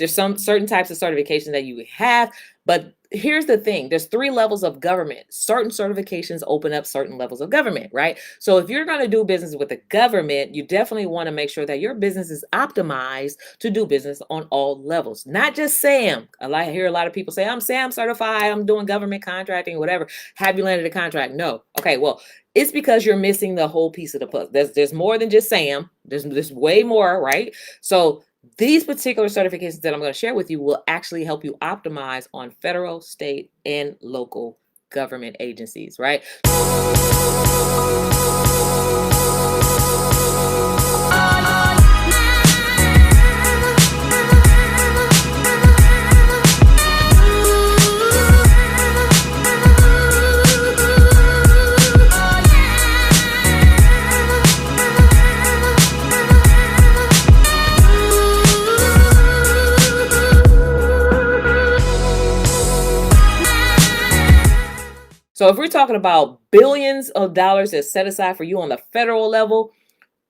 There's some certain types of certification that you have, but here's the thing. There's 3 levels of government. Certain certifications open up certain levels of government, right? So if you're going to do business with the government, you definitely want to make sure that your business is optimized to do business on all levels, not just SAM. I hear a lot of people say, I'm SAM certified, I'm doing government contracting, whatever. Have you landed a contract? No. Okay, well, it's because you're missing the whole piece of the puzzle. There's more than just SAM. There's way more, right? So these particular certifications that I'm going to share with you will actually help you optimize on federal, state, and local government agencies, right? So if we're talking about billions of dollars that's set aside for you on the federal level,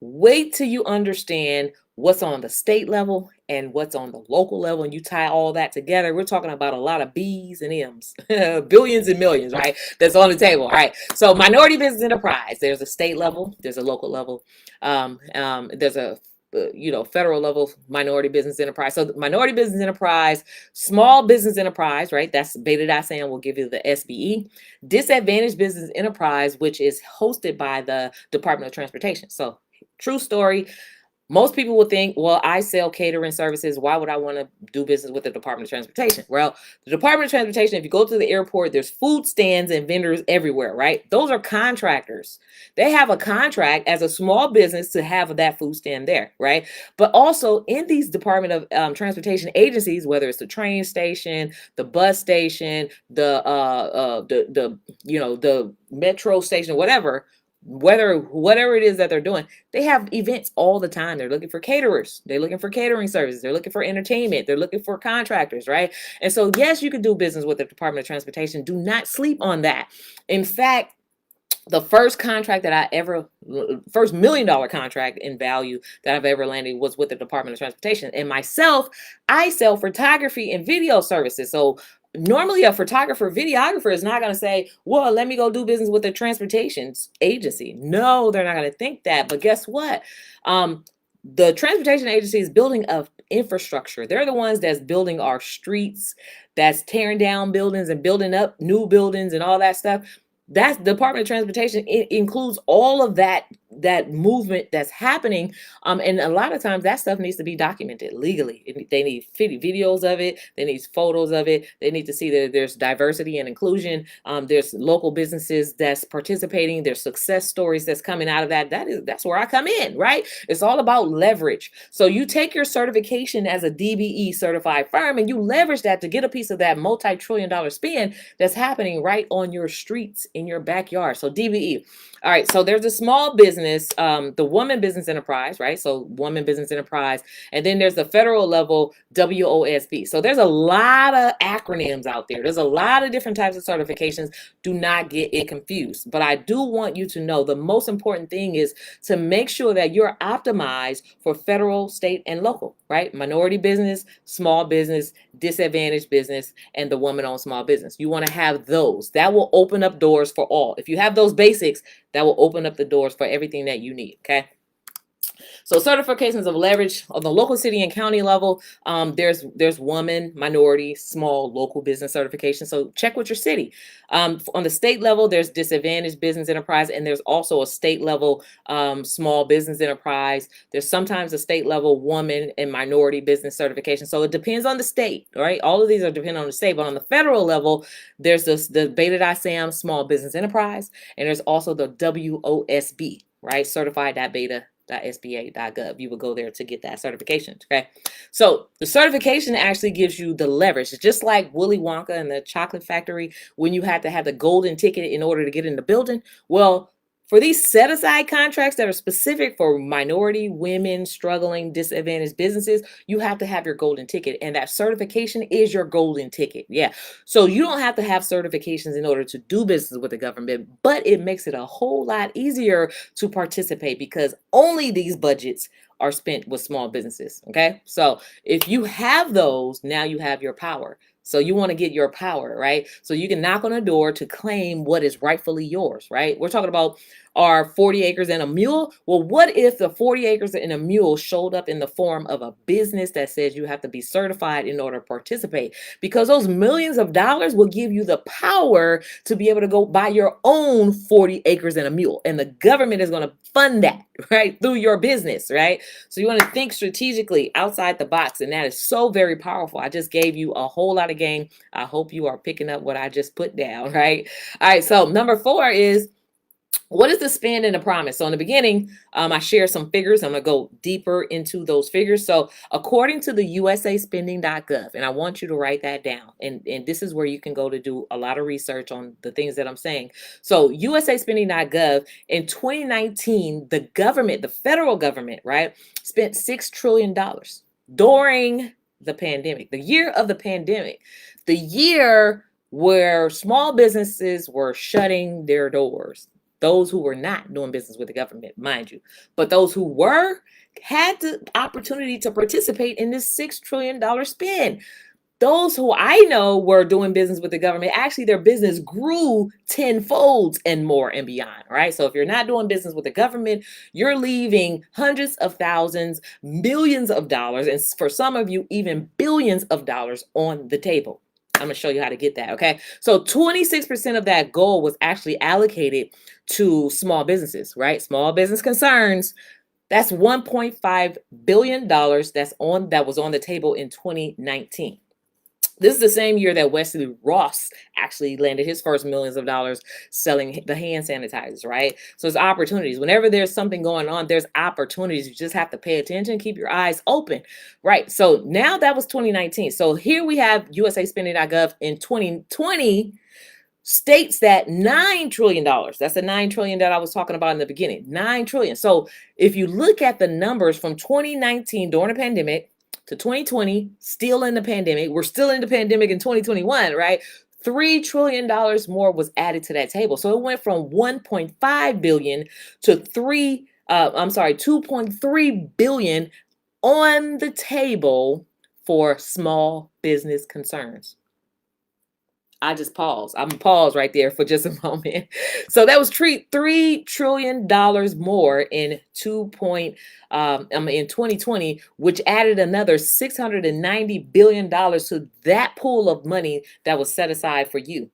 wait till you understand what's on the state level and what's on the local level, and you tie all that together. We're talking about a lot of B's and M's, billions and millions, right? That's on the table, right? So minority business enterprise, there's a state level, there's a local level, there's a federal level minority business enterprise. So the minority business enterprise, small business enterprise, right? That's beta.SAM will give you the SBE. Disadvantaged business enterprise, which is hosted by the Department of Transportation. So true story. Most people would think, well, I sell catering services. Why would I want to do business with the Department of Transportation? Well, the Department of Transportation, if you go to the airport, there's food stands and vendors everywhere, right? Those are contractors. They have a contract as a small business to have that food stand there, right? But also in these Department of Transportation agencies, whether it's the train station, the bus station, the metro station, whatever it is that they're doing, they have events all the time. They're looking for caterers. They're looking for catering services. They're looking for entertainment. They're looking for contractors, right? And so, yes, you can do business with the Department of Transportation. Do not sleep on that. In fact, the first contract that first $1 million contract in value that I've ever landed was with the Department of Transportation. And myself, I sell photography and video services. So normally a videographer is not going to say, well, let me go do business with the transportation agency. No, they're not going to think that. But guess what? The transportation agency is building a infrastructure. They're the ones that's building our streets, that's tearing down buildings and building up new buildings and all that stuff. That's the Department of Transportation. It includes all of that movement that's happening. And a lot of times that stuff needs to be documented legally. They need videos of it. They need photos of it. They need to see that there's diversity and inclusion. There's local businesses that's participating. There's success stories that's coming out of that. That's where I come in, right? It's all about leverage. So you take your certification as a DBE certified firm and you leverage that to get a piece of that multi-trillion-dollar spend that's happening right on your streets in your backyard. So DBE. All right, so there's a small business, the woman business enterprise, right? So woman business enterprise. And then there's the federal level WOSB. So there's a lot of acronyms out there. There's a lot of different types of certifications. Do not get it confused. But I do want you to know the most important thing is to make sure that you're optimized for federal, state, and local, right? Minority business, small business, disadvantaged business, and the woman-owned small business. You want to have those. That will open up doors for all. If you have those basics, that will open up the doors for everything that you need, okay? So certifications of leverage on the local, city, and county level, there's woman, minority, small, local business certification. So check with your city. On the state level, there's disadvantaged business enterprise, and there's also a state level small business enterprise. There's sometimes a state level woman and minority business certification. So it depends on the state, right? All of these are dependent on the state, but on the federal level, there's the beta.SAM small business enterprise, and there's also the WOSB, right? Certified.beta.sba.gov. You will go there to get that certification. Okay. So the certification actually gives you the leverage. It's just like Willy Wonka and the chocolate factory when you had to have the golden ticket in order to get in the building. Well, For these set aside contracts that are specific for minority, women, struggling, disadvantaged businesses, you have to have your golden ticket. And that certification is your golden ticket. Yeah. So you don't have to have certifications in order to do business with the government, but it makes it a whole lot easier to participate because only these budgets are spent with small businesses. Okay. So if you have those, now you have your power. So you want to get your power, right? So you can knock on a door to claim what is rightfully yours, right? We're talking about our 40 acres and a mule. Well, what if the 40 acres and a mule showed up in the form of a business that says you have to be certified in order to participate? Because those millions of dollars will give you the power to be able to go buy your own 40 acres and a mule. And the government is going to fund that, right? Through your business, right? So you want to think strategically outside the box. And that is so very powerful. I just gave you a whole lot of game. I hope you are picking up what I just put down, right? All right. So number 4 is, what is the spend and the promise? So in the beginning, I shared some figures. I'm going to go deeper into those figures. So according to the usaspending.gov, and I want you to write that down. And this is where you can go to do a lot of research on the things that I'm saying. So usaspending.gov, in 2019, the government, the federal government, right, spent $6 trillion during the pandemic, the year of the pandemic, the year where small businesses were shutting their doors. Those who were not doing business with the government, mind you. But those who were had the opportunity to participate in this $6 trillion spend. Those who I know were doing business with the government, actually their business grew tenfold and more and beyond, right? So if you're not doing business with the government, you're leaving hundreds of thousands, millions of dollars, and for some of you, even billions of dollars on the table. I'm going to show you how to get that, okay? So 26% of that goal was actually allocated to small businesses, right? Small business concerns. That's $1.5 billion that was on the table in 2019. This is the same year that Wesley Ross actually landed his first millions of dollars selling the hand sanitizers, right? So there's opportunities. Whenever there's something going on, there's opportunities. You just have to pay attention, keep your eyes open, right? So now that was 2019. So here we have usaspending.gov in 2020 states that $9 trillion, that's the $9 trillion that I was talking about in the beginning, $9 trillion. So if you look at the numbers from 2019 during the pandemic, to 2020, still in the pandemic. We're still in the pandemic in 2021, right? $3 trillion more was added to that table. So it went from 1.5 billion to 2.3 billion on the table for small business concerns. I just paused. I'm gonna pause right there for just a moment. So that was $3 trillion more in 2020, which added another $690 billion to that pool of money that was set aside for you.